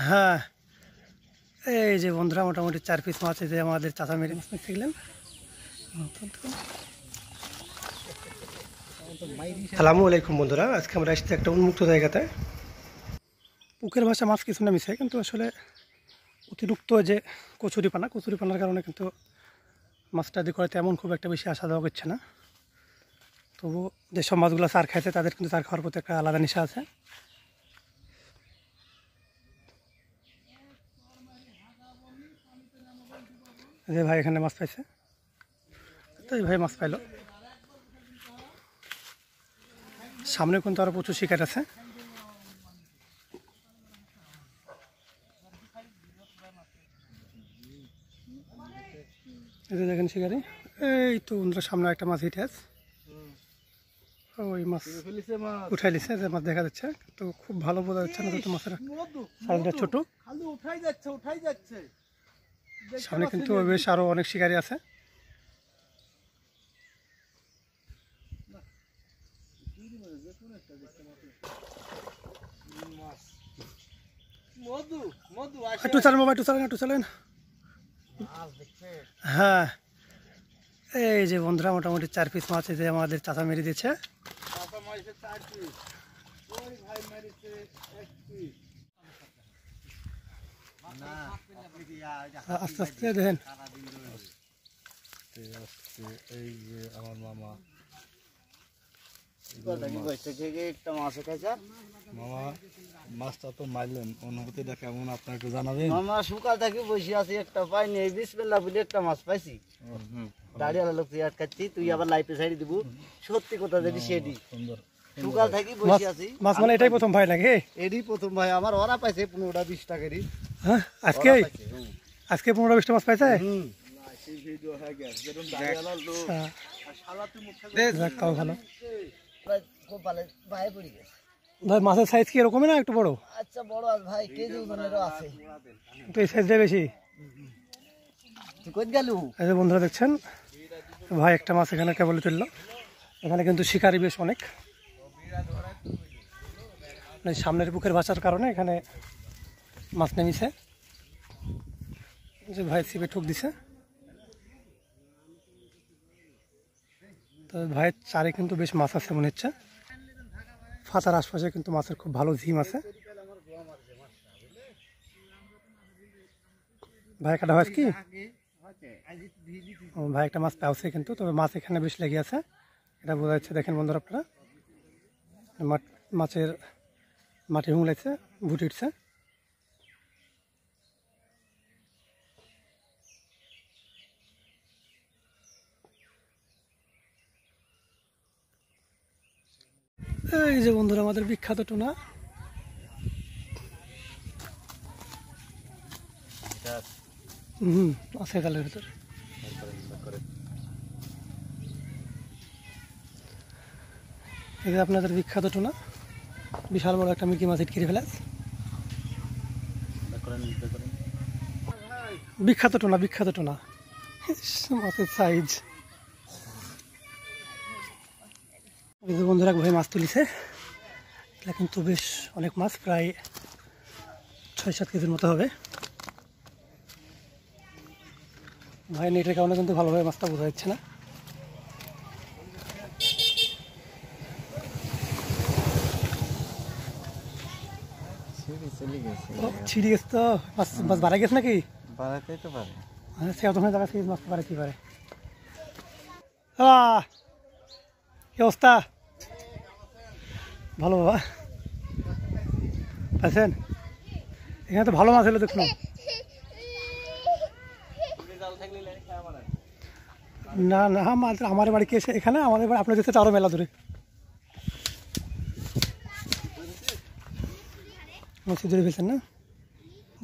হ্যাঁ, এই যে বন্ধুরা মোটামুটি 4 পিস মাছ এই যে আমাদের চাচা মেরে মাছ দেখলেন। আসসালামু আলাইকুম বন্ধুরা, আজকে আমরা এসেছি একটা উন্মুক্ত জায়গাতে। পুকুরের ভাষা মাছ কিছু না মিশে, কিন্তু আসলে অতিরিক্ত যে কচুরিপানার কারণে কিন্তু মাছটা দিয়ে করে তেমন খুব একটা বেশি আশা দেওয়া করছে না। তবু যেসব মাছগুলো চার খাইছে তাদের কিন্তু চার খাওয়ার প্রতি একটা আলাদা নেশা আছে। যে ভাই এখানে মাছ পাইছে, তো এই ভাই মাছ পাইলো। সামনে কিন্তু আরো প্রচুর শিকার আছে। এই যে দেখেন শিকারি, এই তো বন্ধুরা সামনে একটা মাছ হিটে আছে। ওই মাছ উঠাই লিছে, যে মাছ দেখা যাচ্ছে, তো খুব ভালো বোঝা যাচ্ছে না, তো মাছের সাইজটা ছোট। সামনে কিন্তু বেশ আরো অনেক শিকারি আছে। একটু চালেন। হ্যাঁ, এই যে বন্ধুরা মোটামুটি 4 পিস মাছ এই যে আমাদের চাচা মেরে দিয়েছে। আস্তে আস্তে দেখেন, এই যে আমার মামা মাছটা তো মারলেন, অনুভূতিটা কেমন আপনার একটু জানাবেন? মামা সকাল থেকে বসে আছি, একটা পাইনি, এই বিসমিল্লাহ বলে একটা মাছ পাইছি। দাঁড়িয়ে লোক তুই আটকাচ্ছি, তুই আবার লাইফে সাইড দিব, সত্যি কথা যদি সেটি সকাল থেকে বসে আছি। মাছ মানে এটাই প্রথম ভাই লাগে? এরই প্রথম ভাই আমার, ওরা পাইছে 15-20 টাকারই। হ্যাঁ, আজকে 15-20টা মাছ পাইছে। ভালো ভাই পড়ে গেছে ভাই। মাছের সাইজ কি এরকমই না, একটু বড়? আচ্ছা বড় আছে ভাই, কেজি ওজনেরও আছে, তো এই সাইজটা বেশি। তুই কই গেলু? এই যে বন্ধুরা দেখছেন, ভাই একটা মাছ এখানে কেবল তুললো। এখানে কিন্তু শিকারি বেশ অনেক, সামনের পুকুরের ভাষার কারণে এখানে মাছ নেমেছে। যে ভাই ছিপে ঠুক দিছে, তো ভাইয়ের চারে কিন্তু বেশ মাছ আছে মনে হচ্ছে। ফাঁচার আশপাশে কিন্তু মাছের খুব ভালো ঝিম আছে। ভাই কাটা হয় কি ভাই একটা মাছ পাওছে কিন্তু, তবে মাছ এখানে বেশ লেগে আছে, এটা বোঝা যাচ্ছে। দেখেন বন্ধুরা আপনারা, মাছের মাটি হুংলাইছে, ভুটি উঠছে। এই যে বন্ধুরা আমাদের বিখ্যাত টুনা। আছে জালের ভিতর। এই যে আপনাদের বিখ্যাত টুনা, বিশাল বড় একটা মিকি মাছ ইটকিরে ফেলে। বিখ্যাত টুনা মাছের সাইজ। এই যে বন্ধুরা ভাই মাছ তুলিছে, এটা কিন্তু বেশ অনেক মাছ, প্রায় 6-7 কেজির মতো হবে। ভাই নেটের কারণে কিন্তু ভালোভাবে মাছটা বোঝা যাচ্ছে না। ছিঁড়ে গেছে তো, মাছ বাড়া গেছে নাকি? বাড়াতেই তো পারে, সে অত জায়গা থেকে মাছ পারে কি পারে। কি অবস্থা? ভালো বাবা পাইছেন? এখানে তো ভালো মাছ হলো দেখুন। না আমার বাড়ি কে এসে এখানে, আমাদের বাড়ি আপনার কাছে আরো মেলা ধরে মাছ ধরে ফেলছেন না?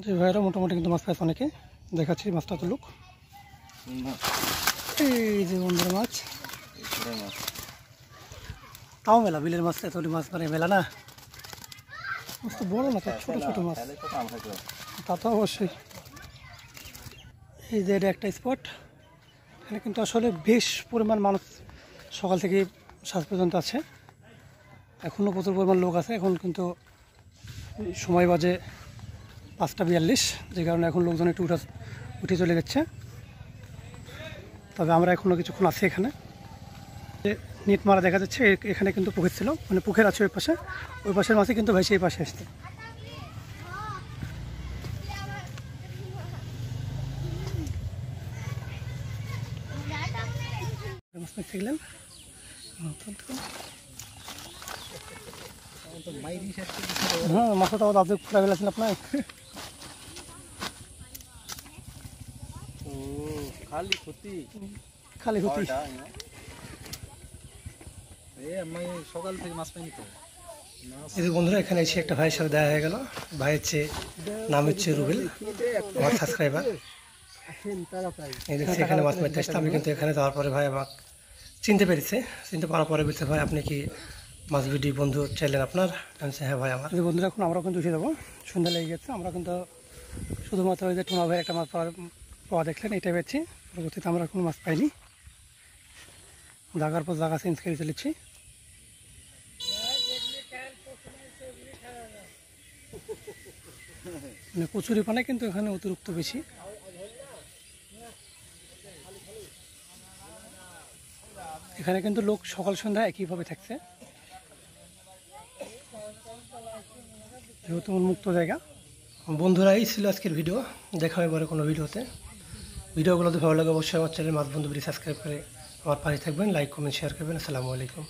যে ভাইরা মোটামুটি কিন্তু মাছ পাইছে অনেকে, দেখাচ্ছি মাছটা তুলুক। এই যে বন্ধুরা মাছ, তাও মেলা, বিলের মাছ এত মাছ মানে মেলা না, মাছ তো বড় না, ছোট ছোট মাছ, তা তো অবশ্যই। এই যে এটা একটা স্পট, এখানে কিন্তু আসলে বেশ পরিমাণ মানুষ সকাল থেকে সাঁঝ পর্যন্ত আছে। এখনও প্রচুর পরিমাণ লোক আছে, এখন কিন্তু সময় বাজে 5:42, যে কারণে এখন লোকজন একটু উঠে চলে যাচ্ছে। তবে আমরা এখনও কিছুক্ষণ আছি এখানে। যে নেট মারা দেখা যাচ্ছে, এখানে কিন্তু পুকুর ছিল, মানে পুকুর আছে ওই পাশের মাছে কিন্তু ভাইসে এই পাশে আসছে। মাছ মারতে গেলেন, হ্যাঁ মাছটা তো দাদু ফুটা ফেলেছেন আপনার। খালি ক্ষতি খালি হতি আমি সকাল থেকে মাছ পাইনি তো। এই যে বন্ধুরা, এখানে এসে একটা ভাইয়ের সাথে দেখা হয়ে গেল। ভাইয়ের নাম হচ্ছে রুবেল, আমার সাবস্ক্রাইবার। এই দেখছি এখানে মাছ মারতে আসতে, আমি কিন্তু এখানে যাওয়ার পরে ভাই আমাকে চিনতে পেরেছে। চিনতে পারার পরে বলছে, ভাই আপনি কি মাছ ভিডিও বন্ধু চাইলেন আপনার? আমি বলছি, হ্যাঁ ভাই আমার। যে বন্ধুরা, এখন আমরা কিন্তু উঠে যাবো, সন্ধ্যা লেগে গেছে। আমরা কিন্তু শুধুমাত্র ওই যে টুনা ভাই একটা মাছ পাওয়া দেখলেন, এটাই পেয়েছি। পরবর্তীতে আমরা কোনো মাছ পাইনি, জায়গার পর জায়গা চেঞ্জ করে চলেছি। মানে কচুরি পানা কিন্তু এখানে অতিরিক্ত বেশি। এখানে কিন্তু লোক সকাল সন্ধ্যা একইভাবে থাকছে, যেহেতু উন্মুক্ত জায়গা। বন্ধুরা, এই ছিল আজকের ভিডিও। দেখা হবে পরে কোনো ভিডিওতে। ভিডিওগুলো যদি ভালো লাগে অবশ্যই আমার চ্যানেল মাছ বন্ধু সাবস্ক্রাইব করে আমার পাশে থাকবেন, লাইক কমেন্ট শেয়ার করবেন। আসসালামু আলাইকুম।